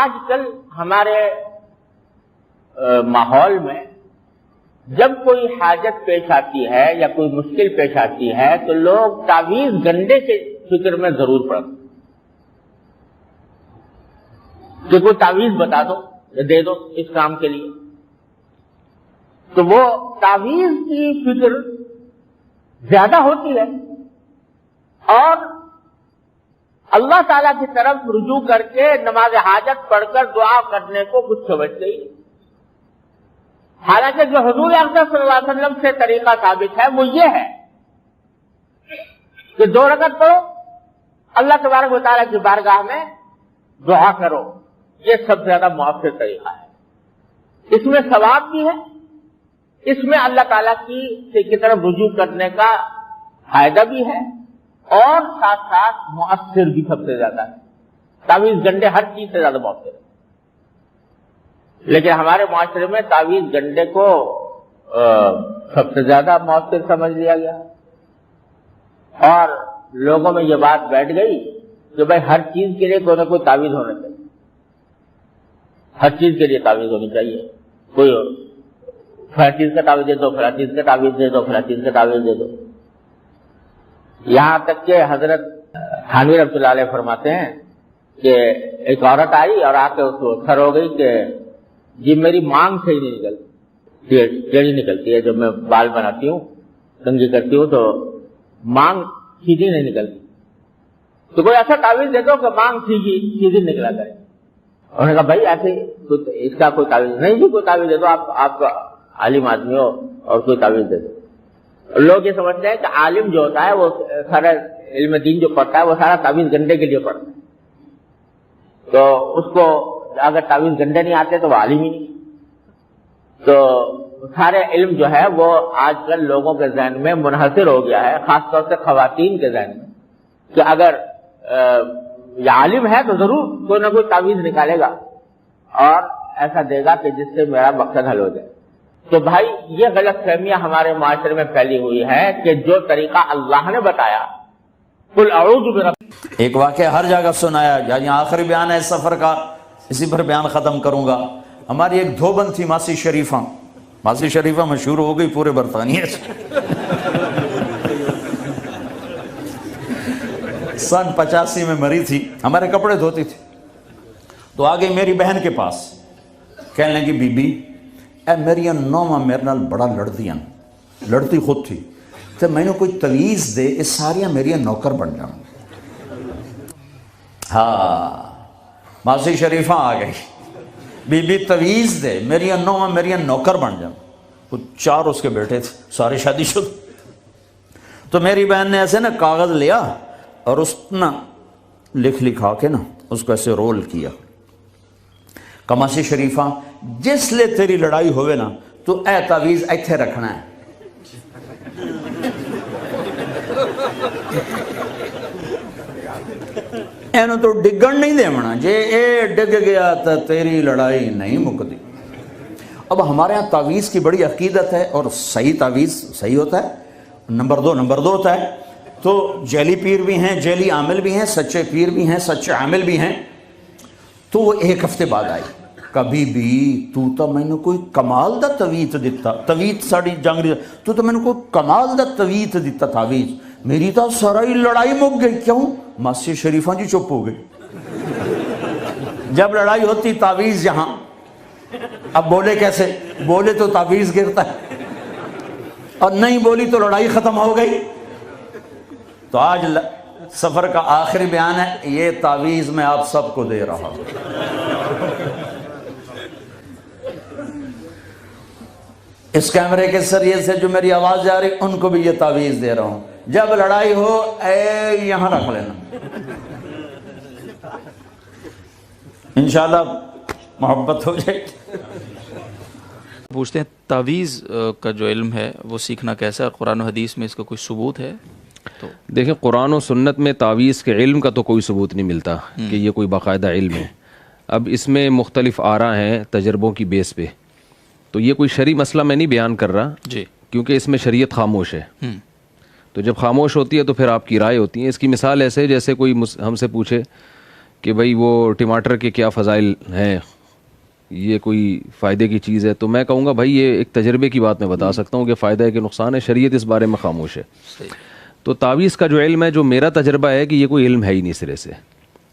آج کل ہمارے ماحول میں جب کوئی حاجت پیش آتی ہے یا کوئی مشکل پیش آتی ہے تو لوگ تعویذ گنڈے کے فکر میں ضرور پڑتے کہ کوئی تعویذ بتا دو یا دے دو اس کام کے لیے. تو وہ تعویذ کی فکر زیادہ ہوتی ہے اور اللہ تعالیٰ کی طرف رجوع کر کے نماز حاجت پڑھ کر دعا کرنے کو کچھ سمجھتے ہی. حالانکہ جو حضور اکرم صلی اللہ علیہ وسلم سے طریقہ ثابت ہے وہ یہ ہے کہ 2 رکعت پڑھو، اللہ تبارک و تعالیٰ کی بارگاہ میں دعا کرو. یہ سب سے زیادہ مؤثر طریقہ ہے. اس میں ثواب بھی ہے، اس میں اللہ تعالیٰ کی طرف رجوع کرنے کا فائدہ بھی ہے اور ساتھ ساتھ مؤثر بھی سب سے زیادہ ہے. تعویذ گنڈے ہر چیز سے زیادہ مؤثر ہے، لیکن ہمارے معاشرے میں تعویذ گنڈے کو سب سے زیادہ مؤثر سمجھ لیا گیا اور لوگوں میں یہ بات بیٹھ گئی کہ بھائی ہر چیز کے لیے کوئی نہ کوئی تعویذ ہونا چاہیے، ہر چیز کے لیے تعویذ ہونی چاہیے. کوئی فلاں چیز کا تعویذ دے دو، فلاں چیز کا تعویذ دے دو، فلاں چیز کا تعویذ دے دو. یہاں تک کہ حضرت تھانوی رحمۃ اللہ علیہ فرماتے ہیں کہ ایک عورت آئی اور آ کے اس کو سر ہو گئی کہ جی میری مانگ صحیح نہیں نکلتی، ٹیڑھی نکلتی ہے. جب میں بال بناتی ہوں، کنگھی کرتی ہوں تو مانگ سیدھی نہیں نکلتی. تو کوئی ایسا تعویذ دے دو کہ مانگ سیدھی نکلا کرے. انہوں نے کہا بھائی ایسے اس کا کوئی تعویذ نہیں. جی کوئی تعویذ دے دو، آپ عالم آدمی ہو اور کوئی تعویذ دے دو. لوگ یہ سمجھتے ہیں کہ عالم جو ہوتا ہے وہ سارا علم دین جو پڑھتا ہے وہ سارا تعویذ گنڈے کے لیے پڑھتا ہے. تو اس کو اگر تعویذ گنڈے نہیں آتے تو وہ عالم ہی نہیں. تو سارے علم جو ہے وہ آج کل لوگوں کے ذہن میں منحصر ہو گیا ہے، خاص طور سے خواتین کے ذہن میں، کہ اگر یہ عالم ہے تو ضرور کوئی نہ کوئی تعویذ نکالے گا اور ایسا دے گا کہ جس سے میرا مقصد حل ہو جائے. تو بھائی یہ غلط فہمیاں ہمارے معاشرے میں پھیلی ہوئی ہے کہ جو طریقہ اللہ نے بتایا قل اعوذ برب. ایک واقعہ ہر جگہ سنایا، یعنی آخری بیان ہے اس سفر کا، اسی پر بیان ختم کروں گا. ہماری ایک دھوبن تھی ماسی شریفہ. ماسی شریفہ مشہور ہو گئی پورے برطانیہ سے. سن 85 میں مری تھی، ہمارے کپڑے دھوتی تھی. تو آ گئی میری بہن کے پاس، کہنے لگی بی بی اے میری نوما میرے نال بڑا لڑتی خود تھی، تو میں نے کوئی تویز دے اس ساریاں میری نوکر بن جاؤں. ہاں ماسی شریفہ آ گئی، بی بی تویز دے میری نوما میری نوکر بن جاؤں. کچھ 4 اس کے بیٹے تھے، سارے شادی شدہ. تو میری بہن نے ایسے نا کاغذ لیا اور اس نا لکھا کے نا اس کو ایسے رول کیا. کماسی شریفہ جس لے تیری لڑائی ہوئے نا تو اے تعویذ ایتھے رکھنا ہے. اینو تو ڈگن نہیں دیونا، جے اے ڈگ گیا تو تیری لڑائی نہیں مکتی. اب ہمارے ہاں تعویذ کی بڑی عقیدت ہے اور صحیح تعویذ صحیح ہوتا ہے، نمبر دو ہوتا ہے. تو جیلی پیر بھی ہیں، جیلی عامل بھی ہیں، سچے پیر بھی ہیں، سچے عامل بھی ہیں. تو وہ 1 ہفتے بعد آئی، کبھی بھی تو میں نے کوئی کمال دا تویت دیتا. تویت ساڑی جنگ تو میں نے کوئی کمال دا تویت دیتا تعویذ. میری تو ساری لڑائی مک گئی. کیوں؟ ماسی شریفہ جی چپ ہو گئی. جب لڑائی ہوتی تعویذ یہاں، اب بولے کیسے؟ بولے تو تعویذ گرتا ہے اور نہیں بولی تو لڑائی ختم ہو گئی. تو آج سفر کا آخری بیان ہے، یہ تعویذ میں آپ سب کو دے رہا ہوں. اس کیمرے کے ذریعے سے جو میری آواز جا رہی ان کو بھی یہ تعویذ دے رہا ہوں. جب لڑائی ہو اے یہاں رکھ لینا، انشاءاللہ محبت ہو جائے. پوچھتے ہیں تعویذ کا جو علم ہے وہ سیکھنا کیسا ہے؟ قرآن و حدیث میں اس کا کوئی ثبوت ہے؟ تو دیکھیں قرآن و سنت میں تعویذ کے علم کا تو کوئی ثبوت نہیں ملتا کہ یہ کوئی باقاعدہ علم ہے. اب اس میں مختلف آراء ہیں تجربوں کی بیس پہ، تو یہ کوئی شرعی مسئلہ میں نہیں بیان کر رہا جی، کیونکہ اس میں شریعت خاموش ہے. تو جب خاموش ہوتی ہے تو پھر آپ کی رائے ہوتی ہے. اس کی مثال ایسے جیسے کوئی ہم سے پوچھے کہ بھائی وہ ٹماٹر کے کیا فضائل ہیں, یہ کوئی فائدے کی چیز ہے, تو میں کہوں گا بھائی یہ ایک تجربے کی بات میں بتا سکتا ہوں کہ فائدہ ہے کہ نقصان ہے, شریعت اس بارے میں خاموش ہے. تو تعویذ کا جو علم ہے, جو میرا تجربہ ہے کہ یہ کوئی علم ہے ہی نہیں سرے سے.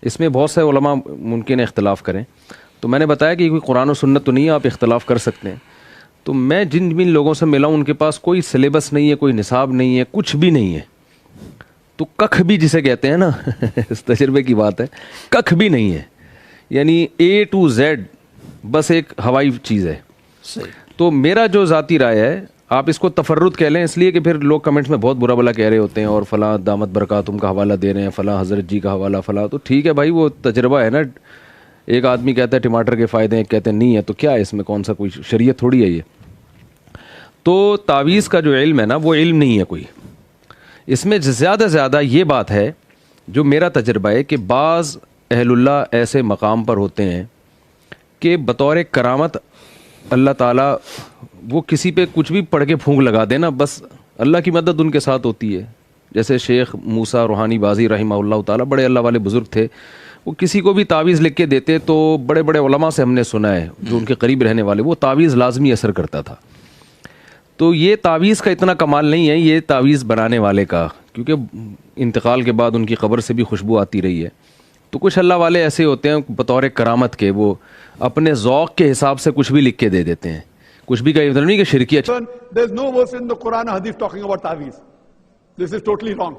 اس میں بہت سے علماء ممکن ہے اختلاف کریں, تو میں نے بتایا کہ یہ کوئی قرآن و سنت تو نہیں ہے, آپ اختلاف کر سکتے ہیں. تو میں جن بھی لوگوں سے ملا ہوں ان کے پاس کوئی سلیبس نہیں ہے, کوئی نصاب نہیں ہے, کچھ بھی نہیں ہے. تو ککھ بھی جسے کہتے ہیں نا اس تجربے کی بات ہے, ککھ بھی نہیں ہے, یعنی A to Z بس ایک ہوائی چیز ہے. تو میرا جو ذاتی رائے ہے, آپ اس کو تفرد کہہ لیں اس لیے کہ پھر لوگ کمنٹس میں بہت برا بلا کہہ رہے ہوتے ہیں اور فلاں دامت برکاتم کا حوالہ دے رہے ہیں, فلاں حضرت جی کا حوالہ فلاں. تو ٹھیک ہے بھائی, وہ تجربہ ہے نا, ایک آدمی کہتا ہے ٹماٹر کے فائدے ہیں, کہتے ہیں نہیں ہے, تو کیا ہے اس میں, کون سا کوئی شریعت تھوڑی ہے یہ. تو تعویذ کا جو علم ہے نا وہ علم نہیں ہے کوئی. اس میں زیادہ سے زیادہ یہ بات ہے جو میرا تجربہ ہے کہ بعض اہل اللہ ایسے مقام پر ہوتے ہیں کہ بطور کرامت اللہ تعالیٰ وہ کسی پہ کچھ بھی پڑھ کے پھونک لگا دینا, بس اللہ کی مدد ان کے ساتھ ہوتی ہے. جیسے شیخ موسیٰ روحانی بازی رحمہ اللہ تعالیٰ, بڑے اللہ والے بزرگ تھے, وہ کسی کو بھی تعویذ لکھ کے دیتے تو بڑے بڑے علماء سے ہم نے سنا ہے جو ان کے قریب رہنے والے, وہ تعویذ لازمی اثر کرتا تھا. تو یہ تعویذ کا اتنا کمال نہیں ہے, یہ تعویذ بنانے والے کا, کیونکہ انتقال کے بعد ان کی قبر سے بھی خوشبو آتی رہی ہے. تو کچھ اللہ والے ایسے ہوتے ہیں بطور کرامت کے, وہ اپنے ذوق کے حساب سے کچھ بھی لکھ کے دے دیتے ہیں, کچھ بھی کا مطلب نہیں کہ شرکی. There is no verse in the Quran or Hadith talking about ta'weez. This is totally wrong.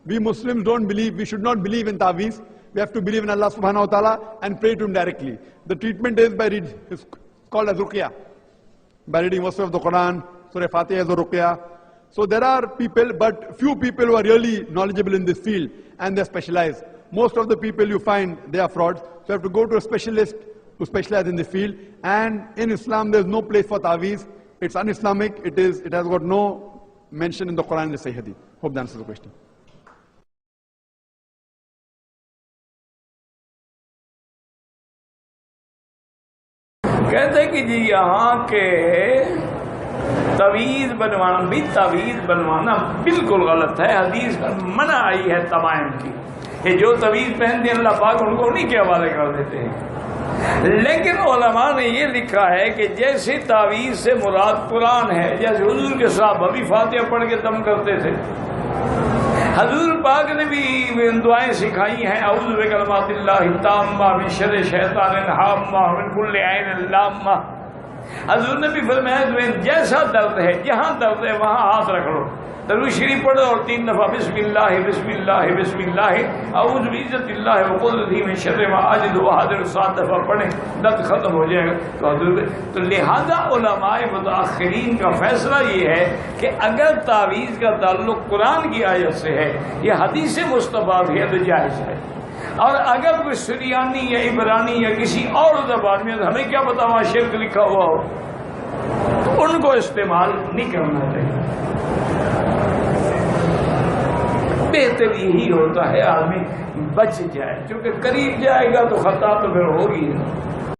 We Muslims don't believe, we should not believe in ta'weez. We have to believe in Allah subhanahu wa ta'ala and pray to him directly. The treatment is by reading, it's called as ruqya. By reading verses of the Quran, Surah Fatiha is a ruqya. So there are people, but few people who are really knowledgeable in this field and they're specialized. Most of the people you find, they are frauds. So you have to go to a specialist who specializes in the field. And in Islam, there's no place for ta'weez. It's un-Islamic. It has got no mention in the Quran and the Sahih Hadith. Hope that answers the question. کہتے ہیں کہ جی یہاں کے تعویذ بنوانا بھی تعویذ بنوانا بالکل غلط ہے. حدیث میں منع آئی ہے تمائم کی, کہ جو تعویذ پہنتے ہیں اللہ پاک ان کو انہی کے حوالے کر دیتے ہیں. لیکن علماء نے یہ لکھا ہے کہ جیسے تعویذ سے مراد قرآن ہے, جیسے حضور کے صحابہ بھی فاتحہ پڑھ کے دم کرتے تھے, حضور پاک نے بھی دعائیں سکھائی ہیں, اعوذ بکلمات اللہ التامہ من شر شیطان الہامہ من کل عین لامہ. حضور نے بھی فرمایا تمہیں جیسا درد ہے, جہاں درد ہے وہاں ہاتھ رکھ لو, درود شریف پڑھو اور 3 دفعہ بسم اللہ بسم اللہ بسم اللہ اعوذ بعزت اللہ وقدرتہ من شر ما اجد واحذر 7 دفعہ پڑھیں, درد ختم ہو جائے گا. تو حضور تو لہذا علماء متاخرین کا فیصلہ یہ ہے کہ اگر تعویذ کا تعلق قرآن کی آیت سے ہے یا حدیث مصطفیٰ ہے تو جائز ہے, اور اگر کوئی سریانی یا عبرانی یا کسی اور زبان میں, ہمیں کیا پتا وہاں شرک لکھا ہوا ہو, تو ان کو استعمال نہیں کرنا چاہیے. بہتر یہی ہوتا ہے آدمی بچ جائے, چونکہ قریب جائے گا تو خطا تو پھر ہوگی.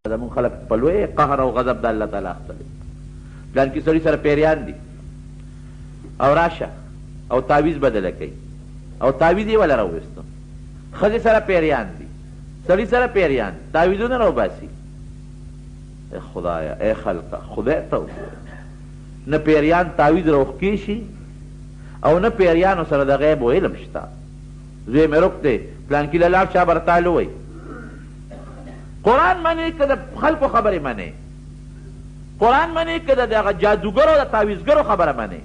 زمون خلق پلوے قهر او غضب د الله تعالی اختلف پلان کی سړي سره پیریان دي او راشه او تعویذ بدل کوي او تعویذ یې ولا راوستو, خځې سره پیریان دي, سړي سره پیریان, تعویذونه راو باسي. اے خدایا اے خلقا, خدای ته نه پیریان تعویذ روخ شي او نه پیریانو سره د غیب او علم شته. زوی مې روکته پلان کې لاله شاه برتالو وای قرآن منی که د خلقو خبرې منی, قرآن منی که د جادوګرو د تعویذګرو خبره منی.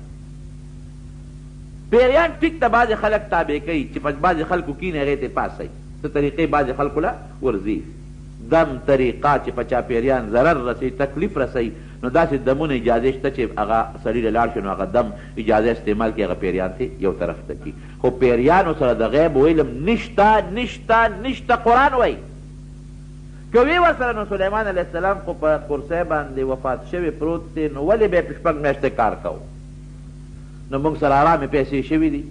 پیریان ټیک ته بعضې خلک تابع کوي چې په بعضې خلکو کینې هغې ته پاسئ, څه طریقې بعضې خلکو له ورځي. دم طریقه چې په چا پیریان ضرر رسوي, تکلیف رسوي, نو داسې دمونه اجازه شته چې هغه سړي له لاړ شي نو هغه دم اجازه استعمال کړي, هغه پیریان ته یو طرف ته کړي. خو پیریانو سره د غیب و علم نشته نشته نشته. قرآن وایي که وی ورسره نو سلیمان علیه السلام خو په کرسی باندې وفات شوی پروت دی, نو ولې بیا په 6 میاشتې کار کوو؟ نو موږ سره ارامې پیسې شوي دي,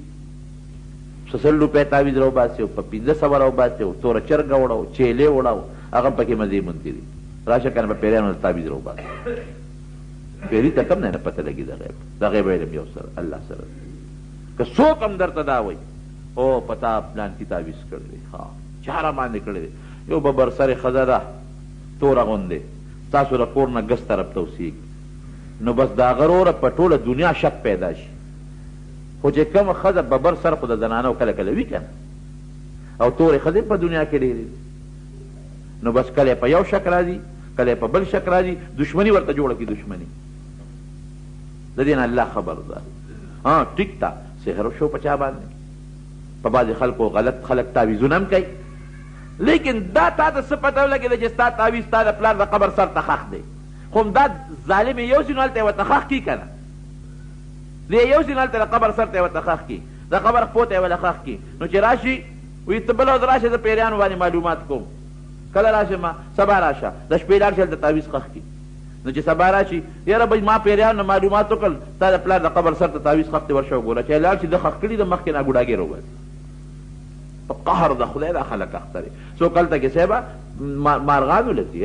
100 روپۍ تعویذ راوباسي او په 1500 راوباسي او توره چرګه وړو چیلې وړو, هغه پکې مزې مونتې دي. راشه کنه په پیریانو تعویذ راوباسي. پیری ته کم نه پته لګي د غیب علم یو سره الله سره. که څوک هم درته دا وایي او پتا پلان کی تعویذ کړی, ها چاره باندې کړی, یو ببر سر ښځه ده توره غوندې ستاسو د کور نه ګس طرف ته اوسېږي نو بس د هغه وروره په ټوله دنیا شک پیدا شي خو چې کومه ښځه ببر سر خو د زنانو کله کله وي که نه او تورې ښځې په دنیا کې ډېرې دي نو بس کله په یو شک راځي کله په بل شک راځي دشمني ورته جوړه کړي دشمني د دې نه الله خبردار ټیک تا سحر شو په چا باندې په بعضې خلکو غلط خلک تعویضونه هم کوي لیکن دا تا ته څه پته ولګېده چې ستا تعویض ستا د پلار د قبر سر ته ښخ دی خو همدا ظالم یې یو ځینو هلته یې ورته ښخ کړي که نه دی یو ځینو هلته د قبر سر ته یې ورته ښخ کړي د قبر خپو ته یې وله ښخ کړي نو چې راشي وایي ته بله ورځ راشه زه پیریانو باندې معلومات کوم کله راشم سبا راشه د شپې لاړ شي هلته تعویض ښخ کړي نو چې سبا راشي یاره بھائی ما پیریانو نه معلومات وکړل ستا د پلار د قبر سر ته تعویض ښخ دی ورشه وګوره چې لاړ شي د ښخ کړي د مخکې نه ګوډاګیر وباسي په قهر د خدای دا خلک اخته دی څوک هلته کې صاحبه مارغانو لسي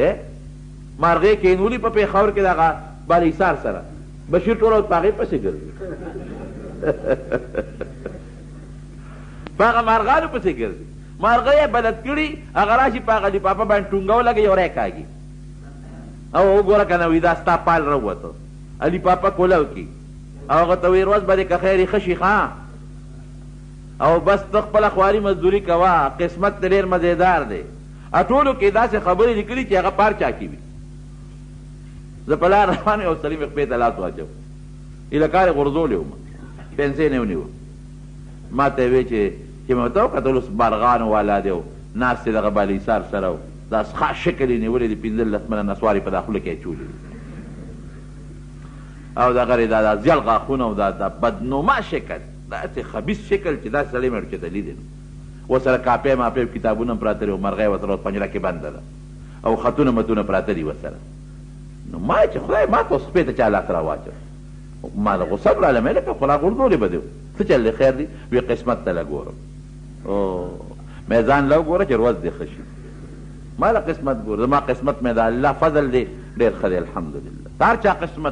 مارغې کینولي په پېښور کې دغه بالحصار سره بشیر ټوله په هغې پسې ګرځي په هغه مارغانو پسې ګرځي مارغه یې بلد کړي هغه راشي په هغه لفافه باندې ټونګه ولګوي او کاږي او وګوره که نه وي دا ستا پال راووته لفافه کولو کي او هغه ته وایي روز به دې که خیر یې ښه شي ښه او بس ته خپله خواري مزدوري کوه قسمت ته ډېر مزېدار دی ټولو کې داسې خبرې لیکلي چې هغه پار چا کې وي زه په لار روان یم او سلیم یې خپې ته لاس واچو ایله کار یې غورځولی وم پنسې نه یې ونیوه ما ته یې ویې چې مې ورته وکتل اوس مارغانو والا دی او ناست یې دغه بالحصار سره و دا خاص شکل یې نیولی دی 15 منه نسوارې په دا خوله کې اچولي دي او دغه دا زیړ غاښونه او دا بدنما شکل داسې خبیث شکل چې داسې سړی مې ورچېته لیدی نو ورسره کاپۍ ماپۍ کتابونه هم پراته دي او مرغۍ ورسره پنجره کې بنده ده او خطونه متونه پراته دي ورسره نو ما چې خدای ما ته اوس خپې ته چا لاس راواچو ما د غوسه راله مې لکه خو راغورځولې به دي څه چل دی خیر دی وی قسمت ته لګورم مې ځان له وګوره چې روز دې ښه شي ما له قسمت ګوره زما قسمت مې د الله فضل دی ډېر ښه دی الحمدلله هر چا قسمت